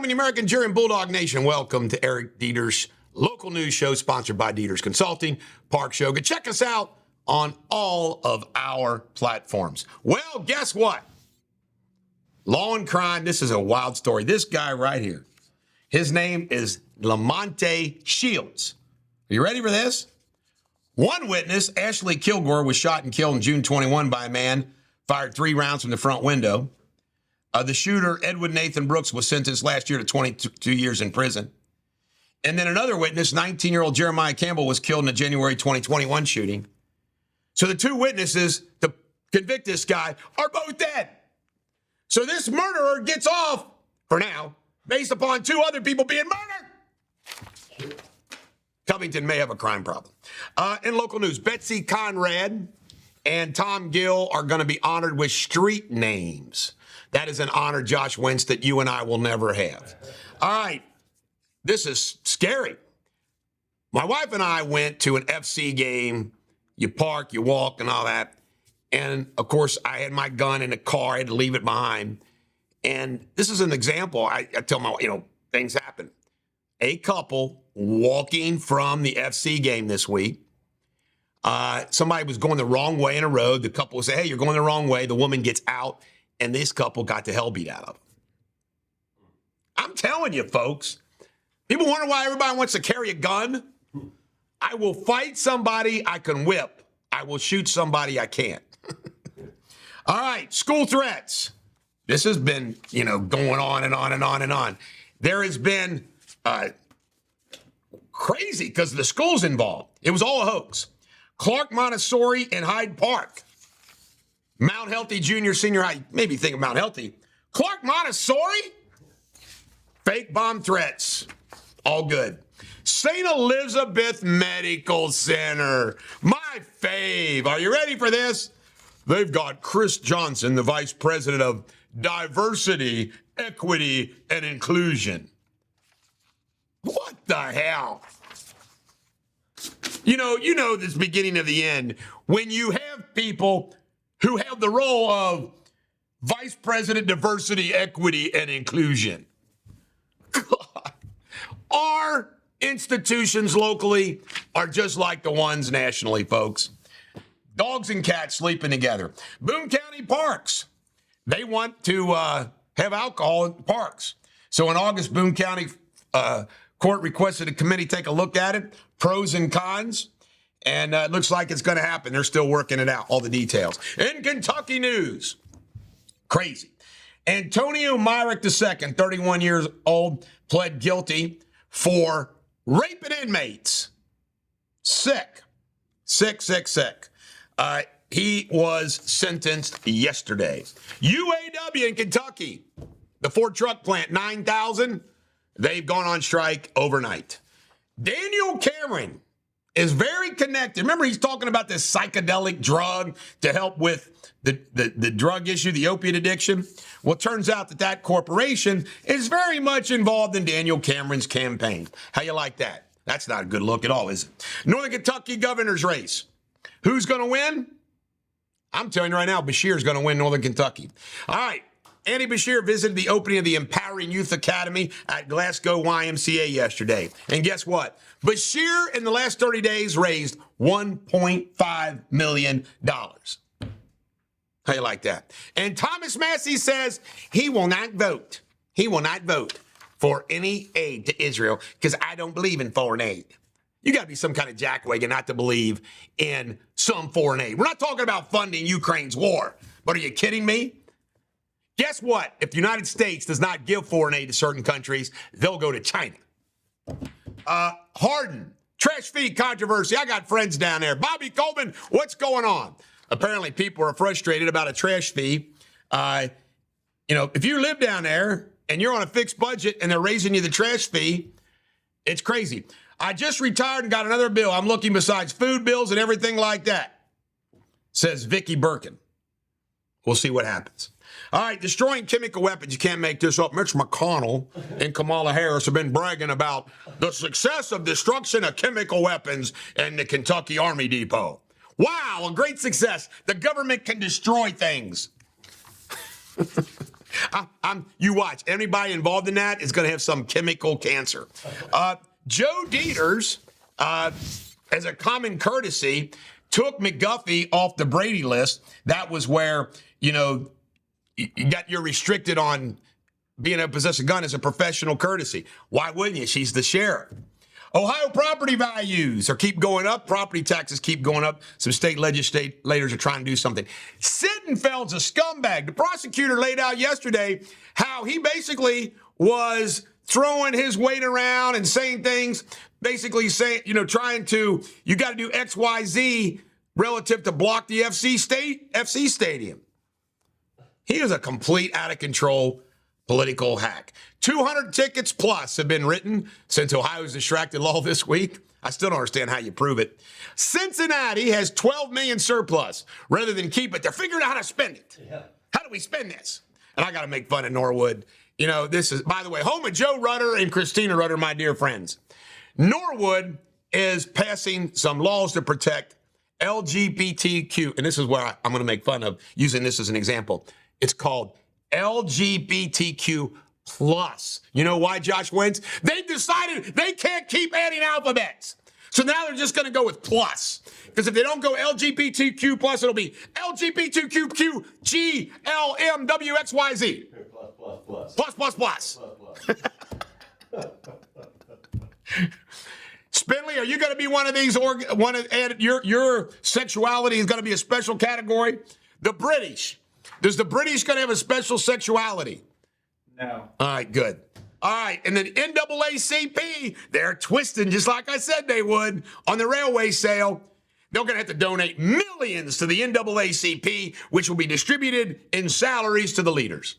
gentlemen, the American Jury and Bulldog Nation, welcome to Eric Deters' local news show sponsored by Deters Consulting, Park Show. Go check us out on all of our platforms. Well, guess what? Law and crime, this is a wild story. This guy right here, his name is Lamonte Shields. Are you ready for this? One witness, Ashley Kilgore, was shot and killed in June 21 by a man fired 3 rounds from the front window. The shooter, Edward Nathan Brooks, was sentenced last year to 22 years in prison. And then another witness, 19-year-old Jeremiah Campbell, was killed in a January 2021 shooting. So the 2 witnesses to convict this guy are both dead. So this murderer gets off, for now, based upon 2 other people being murdered. Covington may have a crime problem. In local news, Betsy Conrad and Tom Gill are going to be honored with street names. That is an honor, Josh Wentz, that you and I will never have. All right. This is scary. My wife and I went to an FC game. You park, you walk, and all that. And, of course, I had my gun in the car. I had to leave it behind. And this is an example. I tell my, things happen. A couple walking from the FC game this week. Somebody was going the wrong way in a road. The couple would say, hey, you're going the wrong way. The woman gets out, and this couple got the hell beat out of them. I'm telling you, folks, people wonder why everybody wants to carry a gun. I will fight somebody I can whip. I will shoot somebody I can't. All right, school threats. This has been, going on and on and on and on. There has been crazy because the school's involved. It was all a hoax. Clark Montessori in Hyde Park. Mount Healthy Junior, Senior High. Maybe think of Mount Healthy. Clark Montessori? Fake bomb threats. All good. St. Elizabeth Medical Center. My fave. Are you ready for this? They've got Chris Johnson, the vice president of diversity, equity, and inclusion. What the hell? You know this beginning of the end. When you have people who have the role of vice president, diversity, equity, and inclusion. God. Our institutions locally are just like the ones nationally, folks. Dogs and cats sleeping together. Boone County Parks. They want to have alcohol in parks. So in August, Boone County Court requested a committee take a look at it, pros and cons, and it looks like it's going to happen. They're still working it out, all the details. In Kentucky news, crazy. Antonio Myrick II, 31 years old, pled guilty for raping inmates. Sick. He was sentenced yesterday. UAW in Kentucky, the Ford truck plant, 9,000. They've gone on strike overnight. Daniel Cameron is very connected. Remember, he's talking about this psychedelic drug to help with the drug issue, the opiate addiction. Well, it turns out that corporation is very much involved in Daniel Cameron's campaign. How you like that? That's not a good look at all, is it? Northern Kentucky governor's race. Who's going to win? I'm telling you right now, Beshear's going to win Northern Kentucky. All right. Andy Beshear visited the opening of the Empowering Youth Academy at Glasgow YMCA yesterday. And guess what? Beshear in the last 30 days raised $1.5 million. How you like that? And Thomas Massey says he will not vote. He will not vote for any aid to Israel because I don't believe in foreign aid. You got to be some kind of jackwagon not to believe in some foreign aid. We're not talking about funding Ukraine's war. But are you kidding me? Guess what? If the United States does not give foreign aid to certain countries, they'll go to China. Hardin, trash fee controversy. I got friends down there. Bobby Coleman, what's going on? Apparently, people are frustrated about a trash fee. If you live down there and you're on a fixed budget and they're raising you the trash fee, it's crazy. I just retired and got another bill. I'm looking besides food bills and everything like that, says Vicky Birkin. We'll see what happens. All right, destroying chemical weapons. You can't make this up. Mitch McConnell and Kamala Harris have been bragging about the success of destruction of chemical weapons in the Kentucky Army Depot. Wow, a great success. The government can destroy things. You watch. Anybody involved in that is going to have some chemical cancer. Joe Deters, as a common courtesy, took McGuffey off the Brady list. That was where, you're restricted on being able to possess a gun as a professional courtesy. Why wouldn't you? She's the sheriff. Ohio property values keep going up. Property taxes keep going up. Some state legislators are trying to do something. Sittenfeld's a scumbag. The prosecutor laid out yesterday how he basically was throwing his weight around and saying things, basically saying, you got to do X, Y, Z relative to block the FC stadium. He is a complete out of control political hack. 200 tickets plus have been written since Ohio's distracted law this week. I still don't understand how you prove it. Cincinnati has $12 million surplus. Rather than keep it, they're figuring out how to spend it. Yeah. How do we spend this? And I got to make fun of Norwood. This is, by the way, home of Joe Rutter and Christina Rutter, my dear friends. Norwood is passing some laws to protect LGBTQ. And this is where I'm going to make fun of using this as an example. It's called LGBTQ plus. You know why, Josh Wentz? They decided they can't keep adding alphabets. So now they're just going to go with plus. Because if they don't go LGBTQ plus, it'll be LGBTQGLMWXYZ. Plus. Spindley, are you going to be one of these? Your sexuality is going to be a special category? The British. Does the British going to have a special sexuality? No. All right, good. All right, and then NAACP, they're twisting just like I said they would on the railway sale. They're going to have to donate millions to the NAACP, which will be distributed in salaries to the leaders.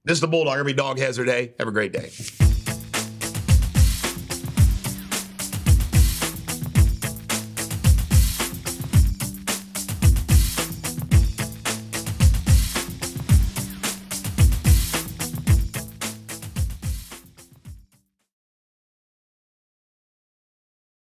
This is the Bulldog. Every dog has their day. Have a great day.